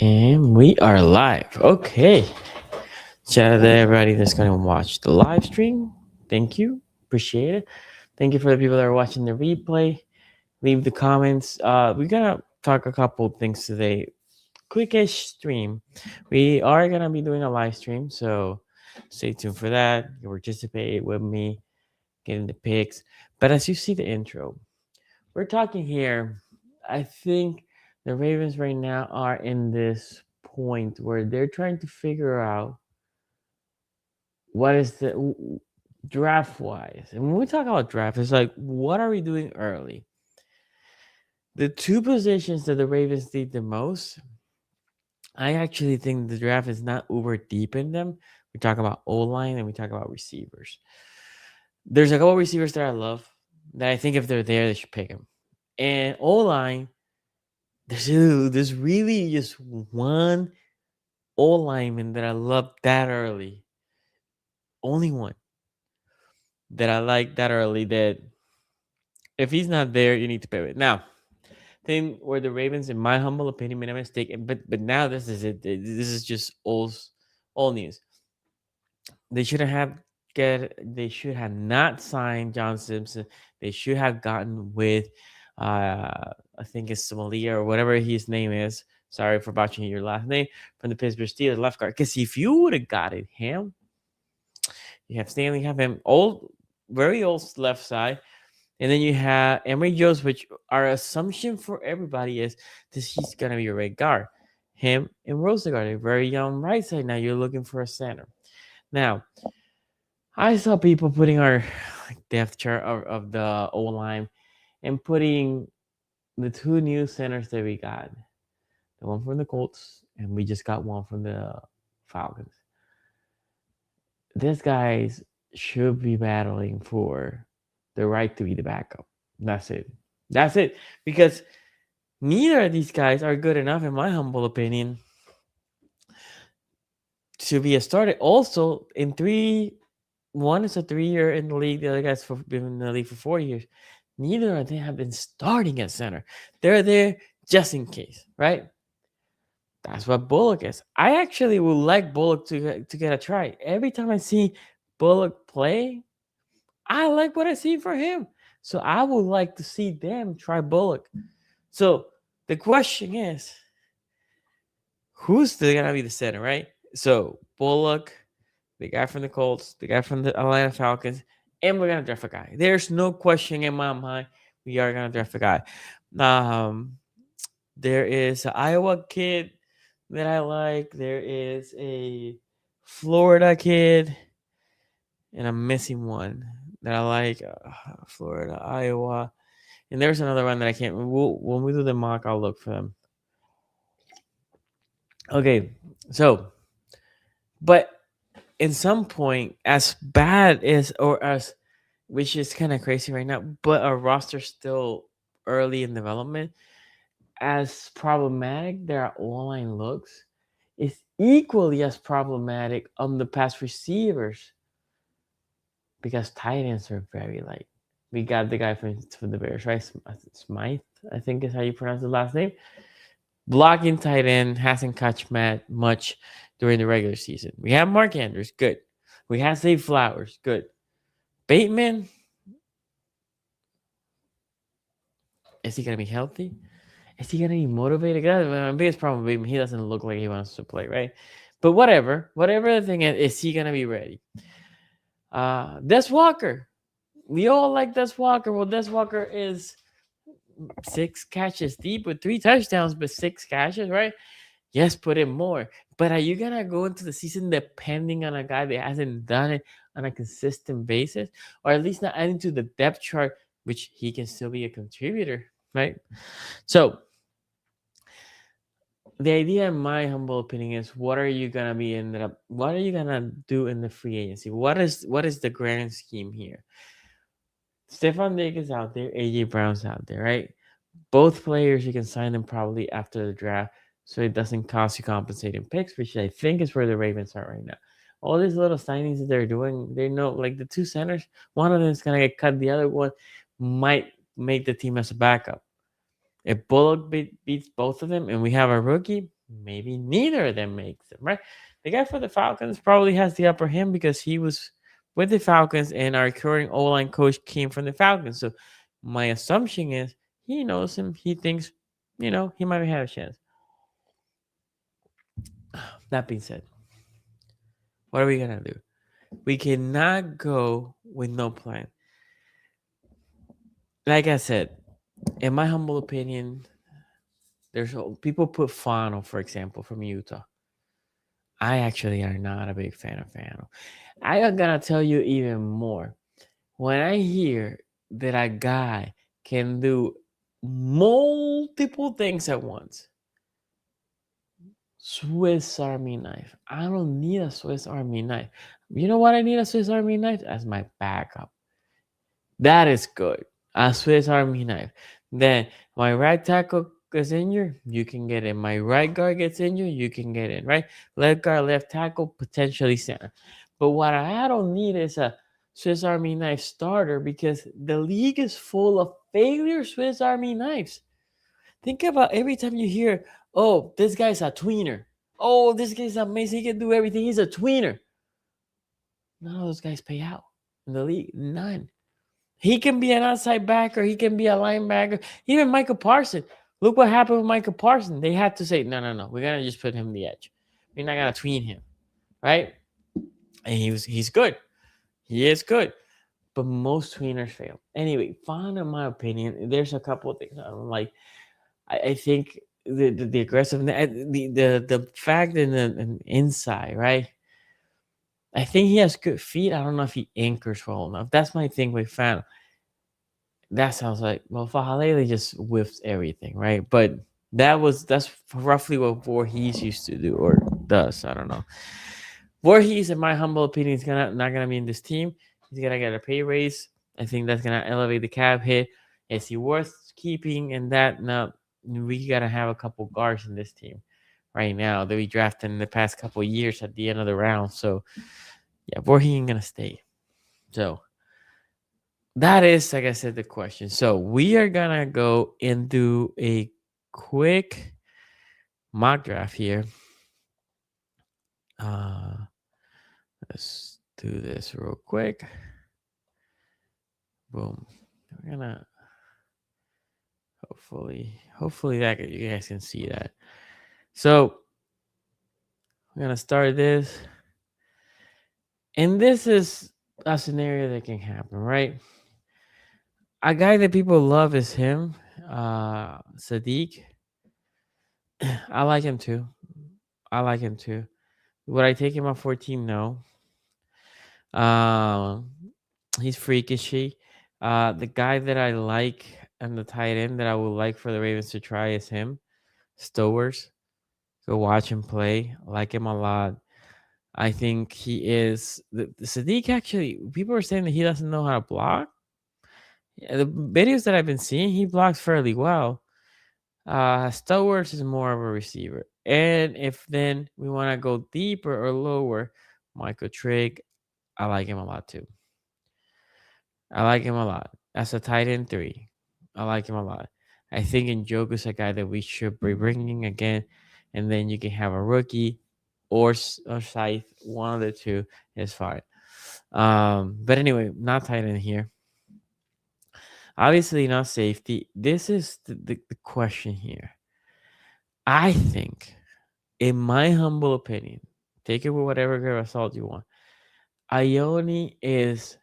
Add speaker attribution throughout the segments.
Speaker 1: And we are live. Okay. Shout out to everybody that's going to watch the live stream. Thank you. Appreciate it. Thank you for the people that are watching the replay. Leave the comments. We're going to talk a couple of things today. Quickish stream. We are going to be doing a live stream. So stay tuned for that. You participate with me, getting the picks. But as you see the intro, we're talking here. I think the Ravens right now are in this point where they're trying to figure out what is the draft wise. And when we talk about draft, it's like, what are we doing early? The two positions that the Ravens need the most, I actually think the draft is not uber deep in them. We talk about O line and we talk about receivers. There's a couple receivers that I love that I think if they're there, they should pick them. And O line, there's really just one O lineman that I love that early. Only one that I like that early. That if he's not there, you need to pivot. Now, thing where the Ravens, in my humble opinion, made a mistake. But now this is it. This is just all news. They shouldn't have They should have not signed John Simpson. They should have gotten with I think it's Somalia or whatever his name is. Sorry for botching your last name, from the Pittsburgh Steelers left guard. Because if you would have got it him, you have Stanley, have him old, very old left side. And then you have Emory Jones, which our assumption for everybody is that he's going to be a right guard. Him and Rosegard, a very young right side. Now you're looking for a center. Now, I saw people putting our depth chart of the O line and putting the two new centers that we got. The one from the Colts, and we just got one from the Falcons. These guys should be battling for the right to be the backup. That's it. That's it. Because neither of these guys are good enough, in my humble opinion, to be a starter. Also, one is a 3-year in the league, the other guy's been in the league for 4 years. Neither of them have been starting at center. They're there just in case, right? That's what Bullock is. I actually would like Bullock to get a try. Every time I see Bullock play, I like what I see for him. So I would like to see them try Bullock. So the question is, who's still gonna be the center, right? So Bullock, the guy from the Colts, the guy from the Atlanta Falcons, and we're gonna draft a guy. There's no question in my mind. We are gonna draft a guy. There is an Iowa kid that I like. There is a Florida kid, and I'm missing one that I like. Florida, Iowa, and there's another one that I can't. When we do the mock, I'll look for them. Okay, so, but in some point, as bad as or as, which is kind of crazy right now, but our roster's still early in development. As problematic their O-line looks, is equally as problematic on the pass receivers, because tight ends are very light. We got the guy from the Bears, right? Smythe, I think is how you pronounce his last name. Blocking tight end, hasn't catch much during the regular season. We have Mark Andrews, good. We have Zay Flowers, good. Bateman, is he gonna be healthy? Is he gonna be motivated? My biggest problem with Bateman, he doesn't look like he wants to play, right? But whatever the thing is he gonna be ready? Des Walker, we all like Des Walker. Well, Des Walker is 6 catches deep with 3 touchdowns, but 6 catches, right? Yes, put in more. But are you gonna go into the season depending on a guy that hasn't done it on a consistent basis, or at least not adding to the depth chart, which he can still be a contributor, right? So the idea, in my humble opinion, is what are you gonna do in the free agency? What is the grand scheme here? Stephon Diggs is out there, AJ Brown's out there, right? Both players, you can sign them probably after the draft, so it doesn't cost you compensating picks, which I think is where the Ravens are right now. All these little signings that they're doing, they know, like the 2 centers, one of them is gonna get cut, the other one might make the team as a backup. If Bullock beats both of them and we have a rookie, maybe neither of them makes them, right? The guy for the Falcons probably has the upper hand because he was with the Falcons and our current O-line coach came from the Falcons. So my assumption is he knows him. He thinks, he might have a chance. That being said, what are we going to do? We cannot go with no plan. Like I said, in my humble opinion, there's people put Fano, for example, from Utah. I actually are not a big fan of Fano. I am gonna tell you even more. When I hear that a guy can do multiple things at once, Swiss Army knife. I don't need a Swiss Army knife. You know what I need a Swiss Army knife? As my backup. That is good. A Swiss Army knife. Then my right tackle gets injured, you can get in. My right guard gets injured, you can get in, right? Left guard, left tackle, potentially center. But what I don't need is a Swiss Army knife starter because the league is full of failure Swiss Army knives. Think about every time you hear, oh, this guy's a tweener. Oh, this guy's amazing. He can do everything. He's a tweener. None of those guys pay out in the league. None. He can be an outside backer. He can be a linebacker. Even Michael Parsons. Look what happened with Michael Parsons. They had to say, no. We're gonna just put him on the edge. We're not gonna tween him, right? And he's good. He is good. But most tweeners fail. Anyway, fine in my opinion. There's a couple of things I don't like. I think the aggressiveness, the fact in the inside, right? I think he has good feet. I don't know if he anchors well enough. That's my thing with Fan. That sounds like, well, Fahalele just whiffs everything, right? But that's roughly what Voorhees used to do or does. I don't know. Voorhees, in my humble opinion, is not gonna be in this team. He's gonna get a pay raise. I think that's gonna elevate the cap hit. Is he worth keeping? And that now we gotta have a couple guards in this team right now that we drafted in the past couple years at the end of the round. So yeah, Voorhees ain't gonna stay. So that is, like I said, the question. So we are gonna go and do a quick mock draft here. Let's do this real quick. Boom. We're gonna hopefully that you guys can see that. So we're gonna start this, and this is a scenario that can happen, right? A guy that people love is him, Sadiq. I like him too. Would I take him on 14? No. Um, he's freakishy. The guy that I like and the tight end that I would like for the Ravens to try is him, Stowers. Go watch him play. I like him a lot. I think he is the Sadiq. Actually, people are saying that he doesn't know how to block. Yeah, the videos that I've been seeing, he blocks fairly well. Stowers is more of a receiver. And if then we want to go deeper or lower, Michael Trigg, I like him a lot too. I like him a lot. As a tight end 3, I like him a lot. I think Njoku's a guy that we should be bringing again. And then you can have a rookie or Scythe. One of the two is fine. But anyway, not tight end here. Obviously, not safety. This is the question here. I think, in my humble opinion, take it with whatever grain of salt you want. Ione is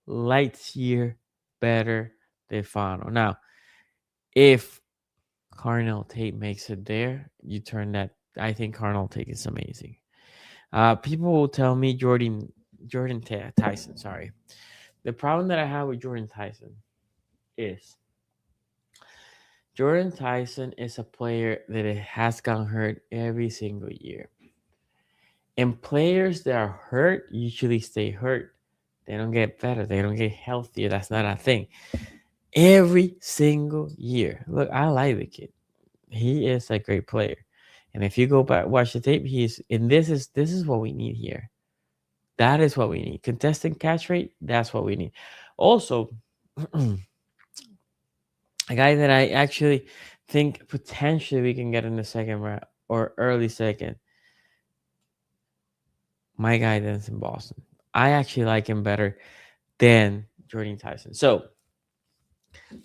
Speaker 1: light year better than Fano. Now, if Carnell Tate makes it there, you turn that. I think Carnell Tate is amazing. People will tell me Jordan Tyson. Sorry, the problem that I have with Jordan Tyson is Jordan Tyson is a player that has gotten hurt every single year. And players that are hurt usually stay hurt. They don't get better. They don't get healthier. That's not a thing. Every single year. Look, I like the kid. He is a great player. And if you go back watch the tape, this is what we need here. That is what we need. Contested catch rate, that's what we need. Also, a guy that I actually think potentially we can get in the second round or early second, my guy that's in Boston. I actually like him better than Jordan Tyson. So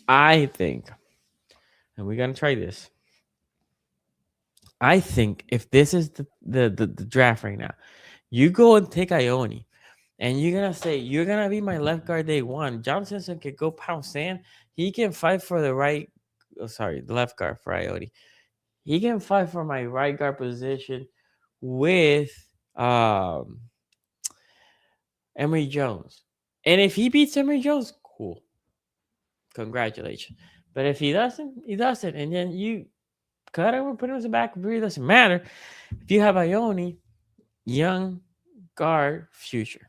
Speaker 1: I think, and we're gonna try this. I think if this is the draft right now, you go and take Ione, and you're gonna say you're gonna be my left guard day one. John Simpson can go pound sand. He can fight for the right. Oh, sorry, the left guard for Ione. He can fight for my right guard position with um Emory Jones. And if he beats Emory Jones, cool. Congratulations. But if he doesn't, he doesn't. And then you cut him or put him in the back, it really doesn't matter. If you have Ione, young guard, future.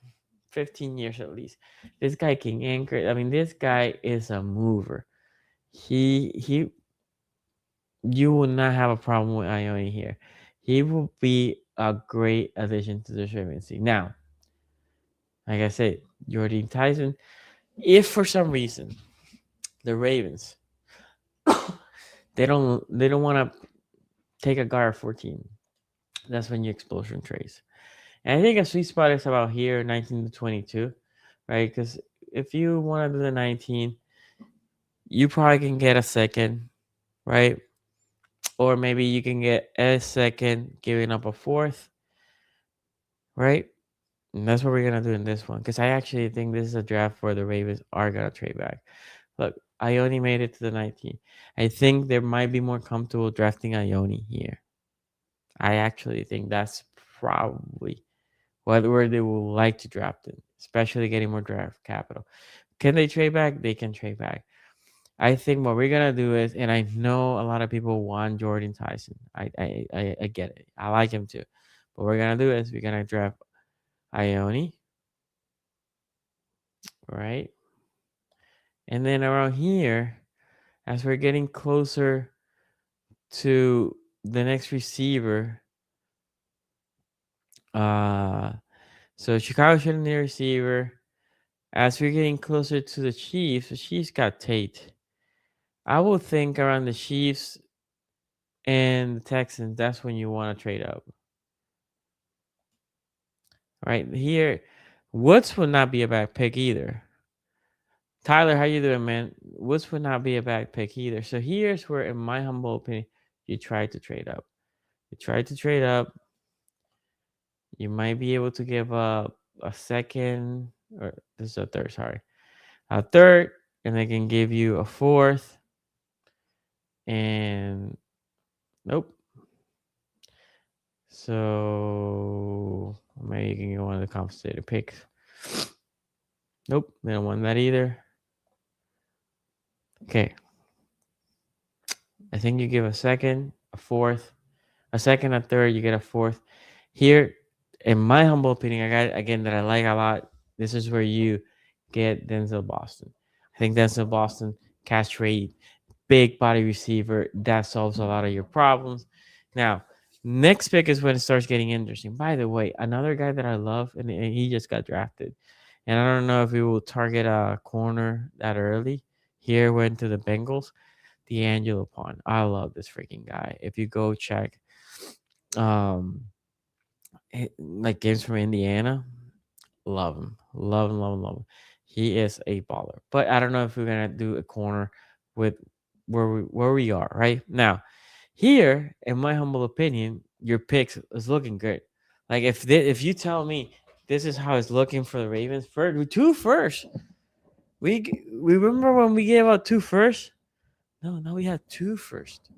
Speaker 1: 15 years at least. This guy can anchor. I mean, this guy is a mover. He you will not have a problem with Ione here. He will be a great addition to the Ravens team. Now, like I said, Jordan Tyson, if for some reason the Ravens they don't want to take a guard 14, that's when you explosion trades. And I think a sweet spot is about here, 19 to 22, right? Because if you want to do the 19, you probably can get a second, right? Or maybe you can get a second, giving up a fourth, right? And that's what we're gonna do in this one. Because I actually think this is a draft where the Ravens are gonna trade back. Look, Ione made it to the 19. I think they might be more comfortable drafting Ione here. I actually think that's probably where they will like to draft it, especially getting more draft capital. Can they trade back? They can trade back. I think what we're gonna do is, and I know a lot of people want Jordan Tyson. I get it. I like him too. What we're gonna do is we're gonna draft Ione, right? And then around here, as we're getting closer to the next receiver, uh, so Chicago should need a receiver. As we're getting closer to the Chiefs got Tate. I would think around the Chiefs and the Texans, that's when you want to trade up. Right here, Woods would not be a bad pick either. Tyler, how you doing, man? Woods would not be a bad pick either. So here's where, in my humble opinion, you try to trade up. You try to trade up. You might be able to give up a second, or this is a third, sorry. A third, and they can give you a fourth. And nope. So maybe you can go one of the compensated picks. Nope, they don't want that either. Okay. I think you give a second, a fourth, a second, a third, you get a fourth. Here, in my humble opinion, I got again that I like a lot. This is where you get Denzel Boston. I think Denzel Boston, catch rate, big body receiver, that solves a lot of your problems. Now, next pick is when it starts getting interesting. By the way, another guy that I love, and he just got drafted. And I don't know if we will target a corner that early. Here went to the Bengals. D'Angelo Pond. I love this freaking guy. If you go check um like games from Indiana, love him. Love him, love him, love him. He is a baller. But I don't know if we're gonna do a corner with where we are right now. Here, in my humble opinion, your picks is looking good. Like if you tell me this is how it's looking for the Ravens, first two first. We remember when we gave out two first? No, now we have two first.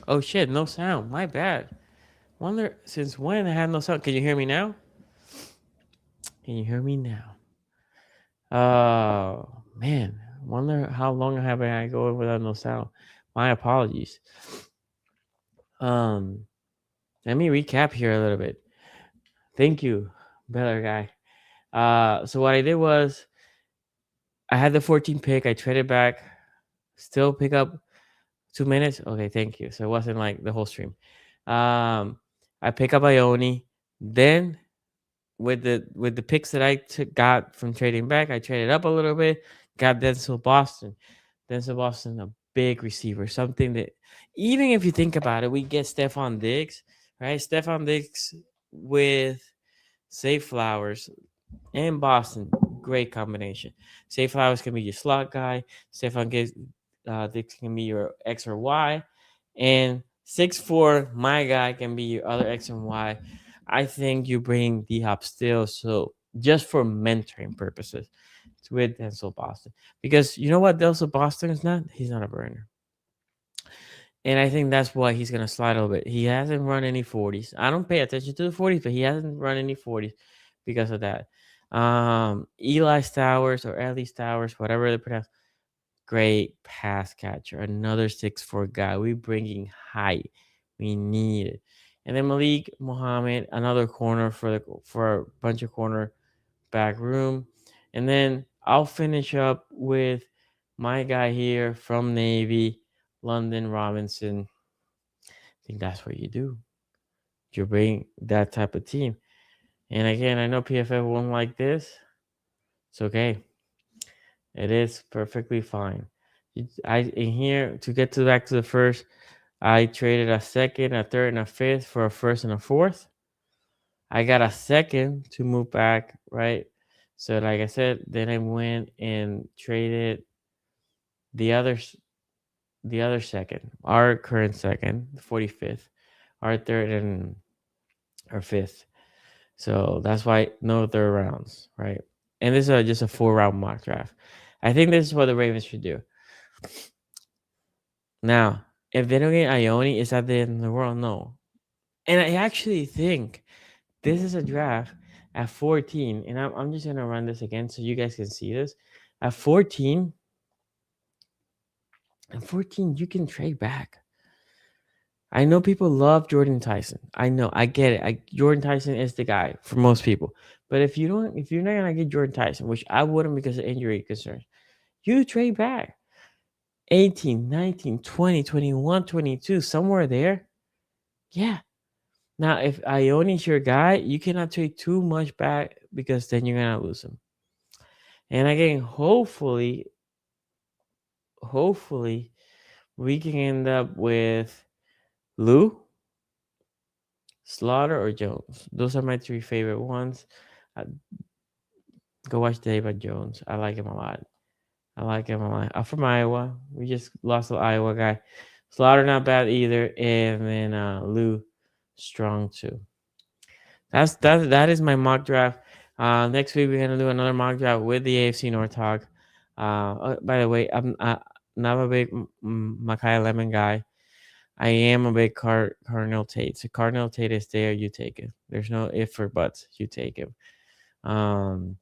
Speaker 1: Oh shit, no sound. My bad. Wonder since when I had no sound. Can you hear me now? Can you hear me now? Man. Wonder how long have I go without no sound. My apologies. Um, Let me recap here a little bit. Thank you, better guy. So what I did was I had the 14 pick. I traded back. Still pick up 2 minutes. Okay, thank you. So it wasn't like the whole stream. I pick up Ione. Then with the picks that got from trading back, I traded up a little bit. Got Denzel Boston. Denzel Boston, a big receiver. Something that even if you think about it, we get Stephon Diggs, right? Stephon Diggs with Safe Flowers and Boston, great combination. Safe Flowers can be your slot guy. Stephon Diggs can be your X or Y, and 6'4", my guy can be your other X and Y. I think you bring D Hop still, so just for mentoring purposes, it's with Denzel Boston, because you know what Denzel Boston is not. He's not a burner. And I think that's why he's gonna slide a little bit. He hasn't run any 40s. I don't pay attention to the 40s, but he hasn't run any 40s because of that. Eli Stowers or Ellie Stowers, whatever they pronounce, great pass catcher. Another 6'4" guy. We bringing height. We need it. And then Malik Muhammad, another corner for a bunch of corner back room. And then I'll finish up with my guy here from Navy, London Robinson. I think that's what you do. You bring that type of team. And again, I know PFF won't like this. It's okay. It is perfectly fine. I in here to get to back to the first, I traded a second, a third, and a fifth for a first and a fourth. I got a second to move back, right? So like I said, then I went and traded the other the other second, our current second, the 45th, our third and our fifth. So that's why no third rounds, right? And this is just a 4-round mock draft. I think this is what the Ravens should do. Now, if they don't get Ione, is that the end of the world? No. And I actually think this is a draft at 14, and I'm just gonna run this again so you guys can see this. At 14, you can trade back. I know people love Jordan Tyson. I know, I get it. Jordan Tyson is the guy for most people. But if you're not gonna get Jordan Tyson, which I wouldn't because of injury concerns, you trade back 18, 19, 20, 21, 22, somewhere there. Yeah. Now, if Ioni's your guy, you cannot trade too much back because then you're gonna lose him. And again, hopefully, we can end up with Lou, Slaughter, or Jones. Those are my three favorite ones. Uh, Go watch David Jones. I like him a lot. I'm from Iowa. We just lost the Iowa guy. Slaughter not bad either, and then Lou strong too. That is my mock draft. Next week we're gonna do another mock draft with the AFC North talk. By the way, I'm not a big Micaiah Lemon guy. I am a big Cardinal Tate. So Cardinal Tate is there, you take it. There's no if or buts. You take him. Um,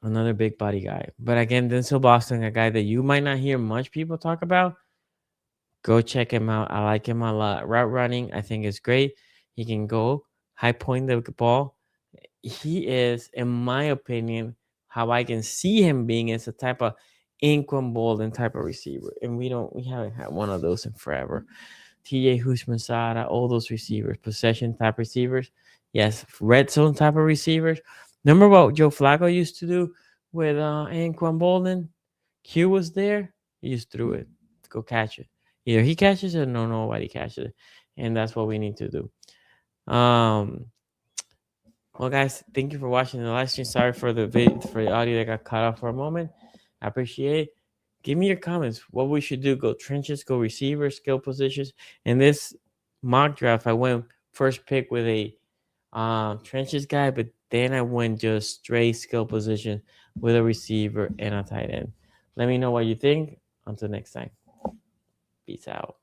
Speaker 1: Another big body guy. But again, Denzel Boston, a guy that you might not hear much people talk about. Go check him out. I like him a lot. Route running, I think is great. He can go high point the ball. He is, in my opinion, how I can see him being is a type of Inquan Bolden type of receiver. And we haven't had one of those in forever. TJ Houshmandzadeh, all those receivers, possession type receivers. Yes, red zone type of receivers. Remember what Joe Flacco used to do with Anquan Bolden? Q was there. He just threw it. Go catch it. Either he catches it or nobody catches it. And that's what we need to do. Well, guys, thank you for watching the live stream. Sorry for the audio that got cut off for a moment. I appreciate it. Give me your comments. What we should do? Go trenches, go receivers, skill positions. In this mock draft, I went first pick with a trenches guy, but then I went just straight skill position with a receiver and a tight end. Let me know what you think. Until next time, peace out.